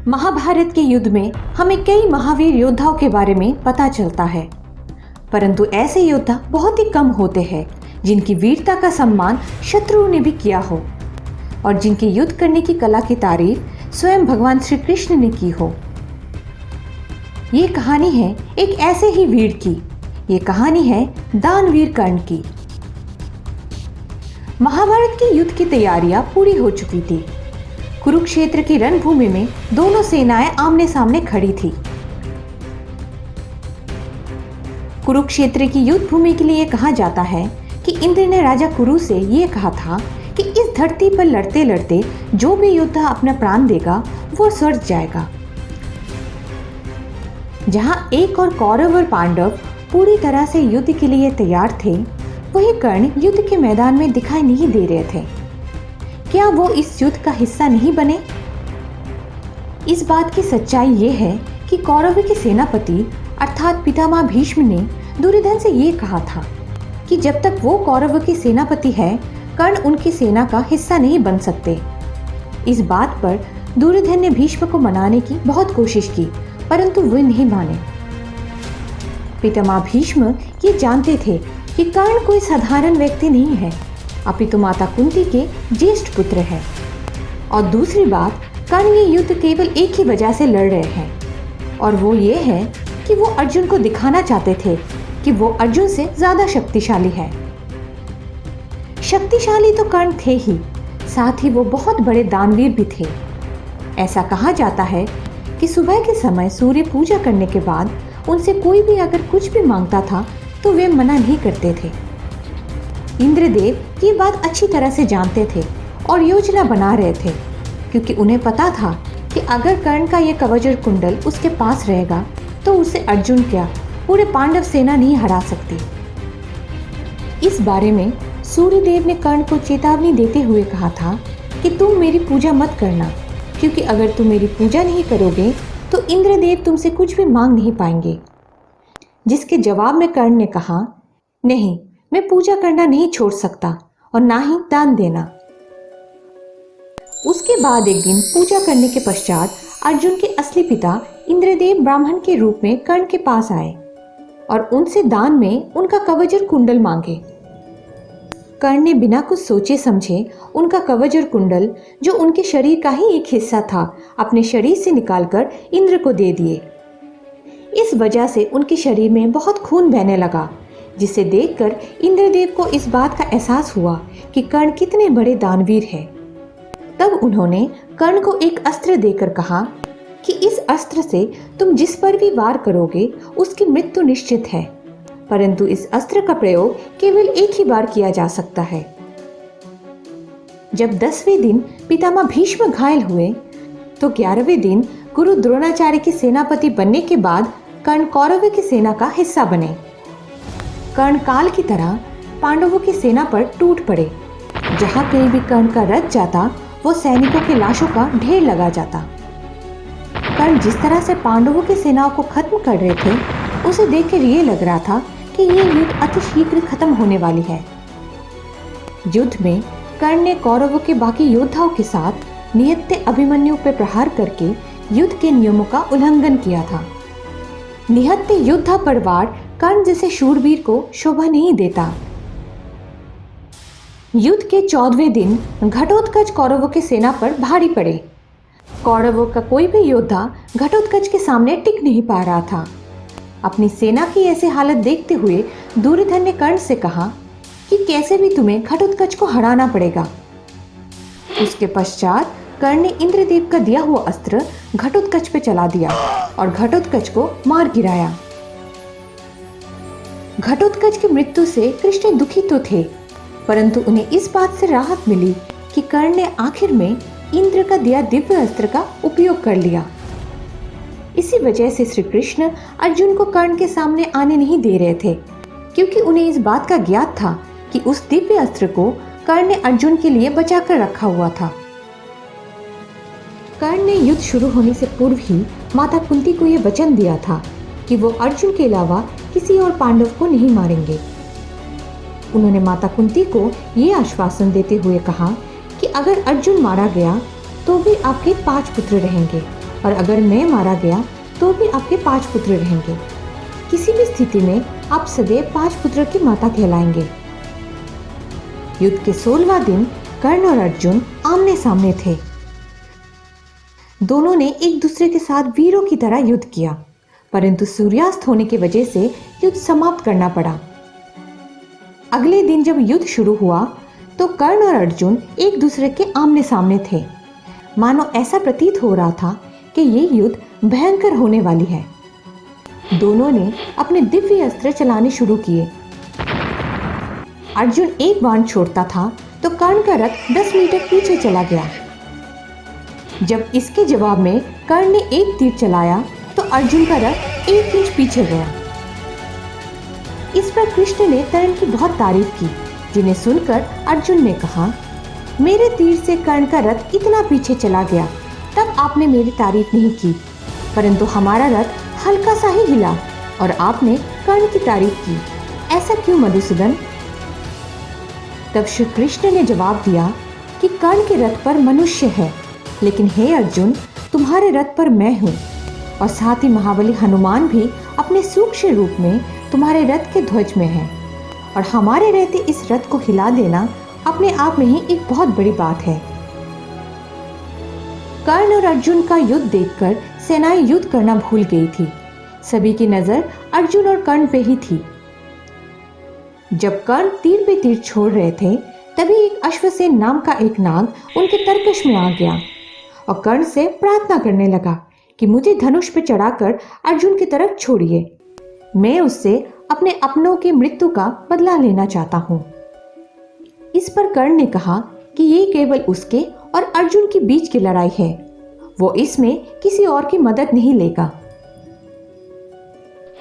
महाभारत के युद्ध में हमें कई महावीर योद्धाओं के बारे में पता चलता है, परंतु ऐसे योद्धा बहुत ही कम होते हैं जिनकी वीरता का सम्मान शत्रुओं ने भी किया हो और जिनके युद्ध करने की कला की तारीफ स्वयं भगवान श्री कृष्ण ने की हो। ये कहानी है एक ऐसे ही वीर की। ये कहानी है दानवीर कर्ण की। महाभारत के युद्ध की तैयारियां पूरी हो चुकी थी। कुरुक्षेत्र की रणभूमि में दोनों सेनाएं आमने सामने खड़ी थी। कुरुक्षेत्र की युद्ध भूमि के लिए कहा जाता है कि इंद्र ने राजा कुरु से यह कहा था कि इस धरती पर लड़ते लड़ते जो भी योद्धा अपना प्राण देगा वो स्वर्ग जाएगा। जहां एक और कौरव और पांडव पूरी तरह से युद्ध के लिए तैयार थे, वही कर्ण युद्ध के मैदान में दिखाई नहीं दे रहे थे। क्या वो इस युद्ध का हिस्सा नहीं बने? इस बात की सच्चाई ये है कि कौरवों के सेनापति अर्थात पितामह भीष्म ने दुर्योधन से ये कहा था कि जब तक वो कौरवों के सेनापति है, कर्ण उनकी सेना का हिस्सा नहीं बन सकते। इस बात पर दुर्योधन ने भीष्म को मनाने की बहुत कोशिश की, परंतु वे नहीं माने। पितामह भीष्म ये जानते थे कि कर्ण कोई साधारण व्यक्ति नहीं है, अपितु माता कुंती के ज्येष्ठ पुत्र है। और दूसरी बात, कर्ण ये युद्ध केवल एक ही वजह से लड़ रहे हैं, और वो ये है कि वो अर्जुन को दिखाना चाहते थे कि वो अर्जुन से ज्यादा शक्तिशाली है। शक्तिशाली तो कर्ण थे ही, साथ ही वो बहुत बड़े दानवीर भी थे। ऐसा कहा जाता है कि सुबह के समय सूर्य पूजा करने के बाद उनसे कोई भी अगर कुछ भी मांगता था तो वे मना नहीं करते थे। इंद्रदेव ये बात अच्छी तरह से जानते थे और योजना बना रहे थे, क्योंकि उन्हें पता था कि अगर कर्ण का ये कवच और कुंडल उसके पास रहेगा तो उसे अर्जुन क्या पूरे पांडव सेना नहीं हरा सकती। इस बारे में सूर्यदेव ने कर्ण को चेतावनी देते हुए कहा था कि तुम मेरी पूजा मत करना, क्योंकि अगर तुम मेरी पूजा नहीं करोगे तो इंद्रदेव तुमसे कुछ भी मांग नहीं पाएंगे। जिसके जवाब में कर्ण ने कहा, नहीं, मैं पूजा करना नहीं छोड़ सकता और ना ही दान देना। उसके बाद एक दिन पूजा करने के पश्चात अर्जुन के असली पिता इंद्रदेव ब्राह्मण के रूप में कर्ण के पास आए और उनसे दान में उनका कवच और कुंडल मांगे। कर्ण ने बिना कुछ सोचे समझे उनका कवच और कुंडल, जो उनके शरीर का ही एक हिस्सा था, अपने शरीर से निकालकर इंद्र को दे दिए। इस वजह से उनके शरीर में बहुत खून बहने लगा, जिसे देखकर इंद्रदेव को इस बात का एहसास हुआ कि कर्ण कितने बड़े दानवीर हैं। तब उन्होंने कर्ण को एक अस्त्र देकर कहा कि इस अस्त्र से तुम जिस पर भी वार करोगे उसकी मृत्यु निश्चित है, परंतु इस अस्त्र का प्रयोग केवल एक ही बार किया जा सकता है। जब 10वें दिन पितामह भीष्म घायल हुए तो 11वें दिन गुरु द्रोणाचार्य के सेनापति बनने के बाद कर्ण कौरवों की सेना का हिस्सा बने। कर्ण काल की तरह पांडवों की सेना पर टूट पड़े। जहां कहीं भी कर्ण का रथ जाता, वो सैनिकों की लाशों का ढेर लगा जाता। कर्ण जिस तरह से पांडवों की सेनाओं को खत्म कर रहे थे, उसे देखकर ये लग रहा था कि ये युद्ध अति शीघ्र खत्म होने वाली है। युद्ध में कर्ण ने कौरवों के बाकी योद्धाओं के साथ निहत्थे अभिमन्यु पर प्रहार करके युद्ध के नियमों का उल्लंघन किया था। निहत्थे योद्धा पर वार कर्ण जैसे शूरवीर को शोभा नहीं देता। युद्ध के 14वें दिन घटोत्कच कौरवों की सेना पर भारी पड़े। कौरवों का कोई भी योद्धा घटोत्कच के सामने टिक नहीं पा रहा था। अपनी सेना की ऐसी हालत देखते हुए दुर्योधन ने कर्ण से कहा कि कैसे भी तुम्हें घटोत्कच को हराना पड़ेगा। उसके पश्चात कर्ण ने इंद्रदेव का दिया हुआ अस्त्र घटोत्कच पे चला दिया और घटोत्कच को मार गिराया। घटोत्कच की मृत्यु से कृष्ण दुखी तो थे, परंतु उन्हें इस बात से राहत मिली कि कर्ण ने आखिर में इंद्र का दिया दिव्य अस्त्र का उपयोग कर लिया। इसी वजह से श्री कृष्ण अर्जुन को कर्ण के सामने आने नहीं दे रहे थे, क्योंकि उन्हें इस बात का ज्ञात था कि उस दिव्य अस्त्र को कर्ण ने अर्जुन के लिए बचाकर रखा हुआ था। कर्ण ने युद्ध शुरू होने से पूर्व ही माता कुंती को यह वचन दिया था कि वो अर्जुन के अलावा किसी और पांडव को नहीं मारेंगे। उन्होंने माता कुंती को ये आश्वासन देते हुए कहा कि अगर अर्जुन मारा गया तो भी आपके 5 पुत्र रहेंगे और अगर मैं मारा गया तो भी आपके 5 पुत्र रहेंगे। किसी भी स्थिति में आप सदैव 5 पुत्र की माता कहलाएंगे। युद्ध के 16वां दिन कर्ण और अर्जुन आमने सामने थे। दोनों ने एक दूसरे के साथ वीरों की तरह युद्ध किया, परंतु सूर्यास्त होने की वजह से युद्ध समाप्त करना पड़ा। अगले दिन जब युद्ध शुरू हुआ तो कर्ण और अर्जुन एक दूसरे के आमने सामने थे। मानो ऐसा प्रतीत हो रहा था कि ये युद्ध भयंकर होने वाली है। दोनों ने अपने दिव्य अस्त्र चलाने शुरू किए। अर्जुन एक बाण छोड़ता था तो कर्ण का रथ 10 मीटर पीछे चला गया। जब इसके जवाब में कर्ण ने एक तीर चलाया तो अर्जुन का रथ 1 इंच पीछे गया। इस पर कृष्ण ने कर्ण की बहुत तारीफ की, जिन्हें सुनकर अर्जुन ने कहा, मेरे तीर से कर्ण का रथ इतना पीछे चला गया तब आपने मेरी तारीफ नहीं की, परंतु हमारा रथ हल्का सा ही हिला और आपने कर्ण की तारीफ की। ऐसा क्यों मधुसूदन? तब श्री कृष्ण ने जवाब दिया कि कर्ण के रथ पर मनुष्य है, लेकिन हे अर्जुन, तुम्हारे रथ पर मैं हूँ, और साथ ही महाबली हनुमान भी अपने सूक्ष्म रूप में तुम्हारे रथ के ध्वज में है, और हमारे रहते इस रथ को हिला देना अपने आप में ही एक बहुत बड़ी बात है। कर्ण और अर्जुन का युद्ध देखकर सेनाएं युद्ध करना भूल गई थी। सभी की नजर अर्जुन और कर्ण पे ही थी। जब कर्ण तीर पे तीर छोड़ रहे थे तभी एक अश्वसेन नाम का एक नाग उनके तरकश में आ गया और कर्ण से प्रार्थना करने लगा कि मुझे धनुष पे चढ़ाकर अर्जुन की तरफ छोड़िए, मैं उससे अपने अपनों की मृत्यु का बदला लेना चाहता हूँ। इस पर कर्ण ने कहा कि ये केवल उसके और अर्जुन के बीच की लड़ाई है, वो इसमें किसी और की मदद नहीं लेगा।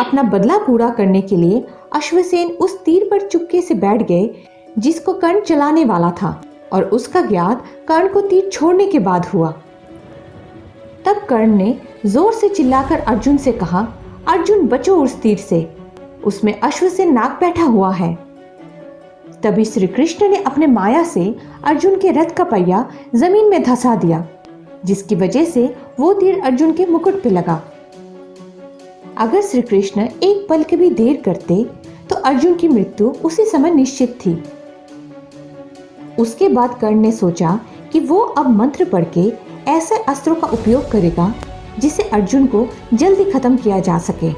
अपना बदला पूरा करने के लिए अश्वसेन उस तीर पर चुपके से बैठ गए जिसको कर्ण चलाने वाला था, और उसका ज्ञात कर्ण को तीर छोड़ने के बाद हुआ। तब कर्ण ने जोर से चिल्लाकर अर्जुन से कहा, अर्जुन बचो उस तीर से, उसमें अश्वसेन नाग बैठा हुआ है। तभी श्री कृष्ण ने अपने माया से अर्जुन के रथ का पहिया जमीन में धंसा दिया, जिसकी वजह से वो तीर अर्जुन के मुकुट पे लगा। अगर श्री कृष्ण एक पल की भी देर करते तो अर्जुन की मृत्यु उसी समय निश्चित थी। उसके बाद कर्ण ने सोचा कि वो अब मंत्र पढ़ के ऐसे अस्त्रों का उपयोग करेगा जिसे अर्जुन को जल्दी खत्म किया जा सके,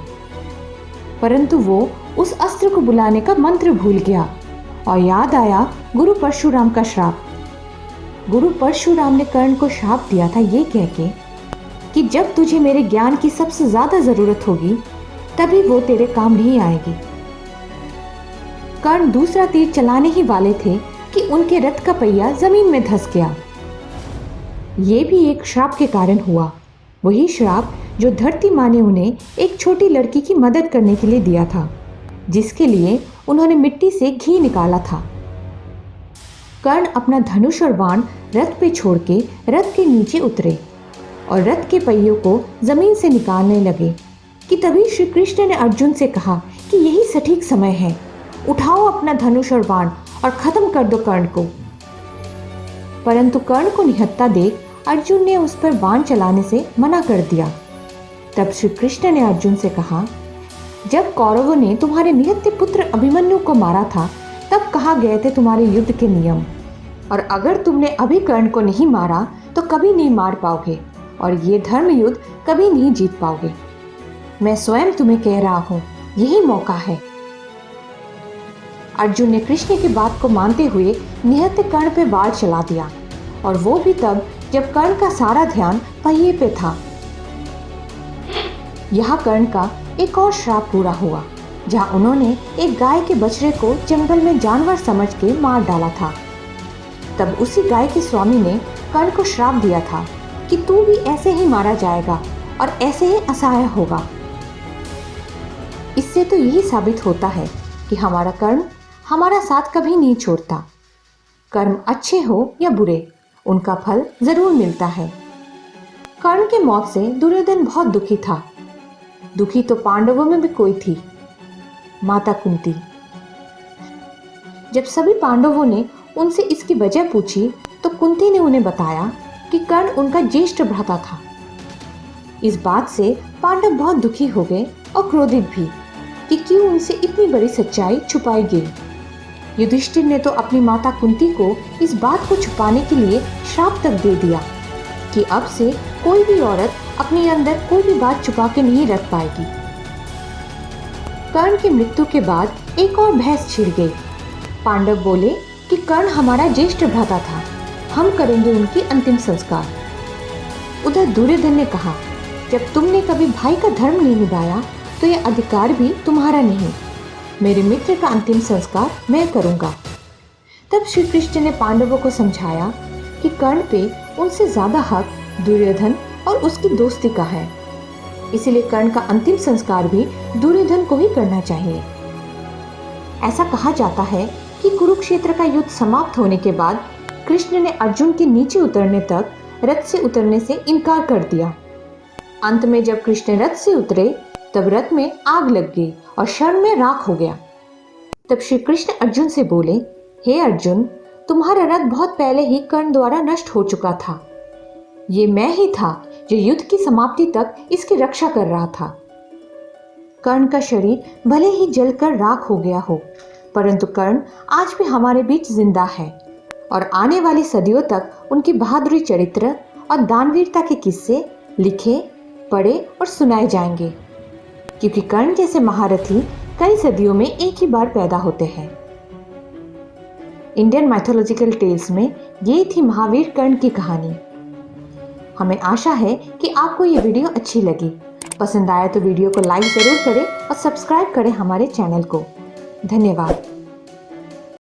परंतु वो उस अस्त्र को बुलाने का मंत्र भूल गया और याद आया गुरु परशुराम का श्राप। गुरु परशुराम ने कर्ण को श्राप दिया था ये कह के कि जब तुझे मेरे ज्ञान की सबसे ज्यादा जरूरत होगी तभी वो तेरे काम नहीं आएगी। कर्ण दूसरा तीर चलाने ही वाले थे कि उनके रथ का पहिया जमीन में धंस गया। ये भी एक श्राप के कारण हुआ, वही श्राप जो धरती माँ ने उन्हें एक छोटी लड़की की मदद करने के लिए दिया था, जिसके लिए उन्होंने मिट्टी से घी निकाला था। कर्ण अपना धनुष और बाण रथ पे छोड़ के रथ के नीचे उतरे और रथ के पहियों को जमीन से निकालने लगे कि तभी श्री कृष्ण ने अर्जुन से कहा कि यही सटीक समय है, उठाओ अपना धनुष और बाण और खत्म कर दो कर्ण को। परंतु कर्ण को निहत्था देख अर्जुन ने उस पर बाण चलाने से मना कर दिया। तब श्री कृष्ण ने अर्जुन से कहा, जब कौरवों ने तुम्हारे निहत्थे पुत्र अभिमन्यु को मारा था तब कहा गए थे तुम्हारे युद्ध के नियम, और अगर तुमने अभी कर्ण को नहीं मारा तो कभी नहीं मार पाओगे और ये धर्म युद्ध कभी नहीं जीत पाओगे। मैं स्वयं तुम्हें कह रहा हूँ, यही मौका है। अर्जुन ने कृष्ण की बात को मानते हुए निहत्थे कर्ण पे वार चला दिया, और वो भी तब जब कर्ण का सारा ध्यान पहिए पे था। यहाँ कर्ण का एक और श्राप पूरा हुआ, जहाँ उन्होंने एक गाय के बछड़े को जंगल में जानवर समझ के मार डाला था। तब उसी गाय के स्वामी ने कर्ण को श्राप दिया था कि तू भी ऐसे ही मारा जाएगा और ऐसे ही असहाय होगा। इससे तो यही साबित होता है कि हमारा कर्म हमारा साथ कभी नहीं छोड़ता। कर्म अच्छे हो या बुरे, उनका फल जरूर मिलता है। कर्ण के मौत से दुर्योधन बहुत दुखी था। दुखी तो पांडवों में भी कोई थी, माता कुंती। जब सभी पांडवों ने उनसे इसकी वजह पूछी तो कुंती ने उन्हें बताया कि कर्ण उनका ज्येष्ठ भ्राता था। इस बात से पांडव बहुत दुखी हो गए और क्रोधित भी कि क्यों उनसे इतनी बड़ी सच्चाई छुपाई गई। युधिष्ठिर ने तो अपनी माता कुंती को इस बात को छुपाने के लिए श्राप तक दे दिया कि अब से कोई भी औरत अपने अंदर कोई भी बात छुपा के नहीं रख पाएगी। कर्ण की मृत्यु के बाद एक और बहस छिड़ गई। पांडव बोले कि कर्ण हमारा ज्येष्ठ भ्राता था, हम करेंगे उनकी अंतिम संस्कार। उधर दुर्योधन ने कहा, जब तुमने कभी भाई का धर्म नहीं निभाया तो यह अधिकार भी तुम्हारा नहीं, मेरे मित्र का अंतिम संस्कार मैं करूंगा। तब श्री कृष्ण ने पांडवों को समझाया कि कर्ण पे उनसे ज्यादा हक दुर्योधन और उसकी दोस्ती का है, इसलिए कर्ण का अंतिम संस्कार भी दुर्योधन को ही करना चाहिए। ऐसा कहा जाता है कि कुरुक्षेत्र का युद्ध समाप्त होने के बाद कृष्ण ने अर्जुन के नीचे उतरने तक रथ से उतरने से इनकार कर दिया। अंत में जब कृष्ण रथ से उतरे तब रथ में आग लग गई और क्षण में राख हो गया। तब श्री कृष्ण अर्जुन से बोले, हे अर्जुन, तुम्हारा रथ बहुत पहले ही कर्ण द्वारा नष्ट हो चुका था। ये मैं ही था जो युद्ध की समाप्ति तक इसकी रक्षा कर रहा था। कर्ण का शरीर भले ही जलकर राख हो गया हो, परंतु कर्ण आज भी हमारे बीच जिंदा है और आने वाली सदियों तक उनकी बहादुरी चरित्र और दानवीरता के किस्से लिखे, पढ़े और सुनाए जाएंगे, क्योंकि कर्ण जैसे महारथी कई सदियों में एक ही बार पैदा होते हैं। इंडियन माइथोलॉजिकल टेल्स में ये थी महावीर कर्ण की कहानी। हमें आशा है कि आपको ये वीडियो अच्छी लगी। पसंद आया तो वीडियो को लाइक ज़रूर करें और सब्सक्राइब करें हमारे चैनल को। धन्यवाद।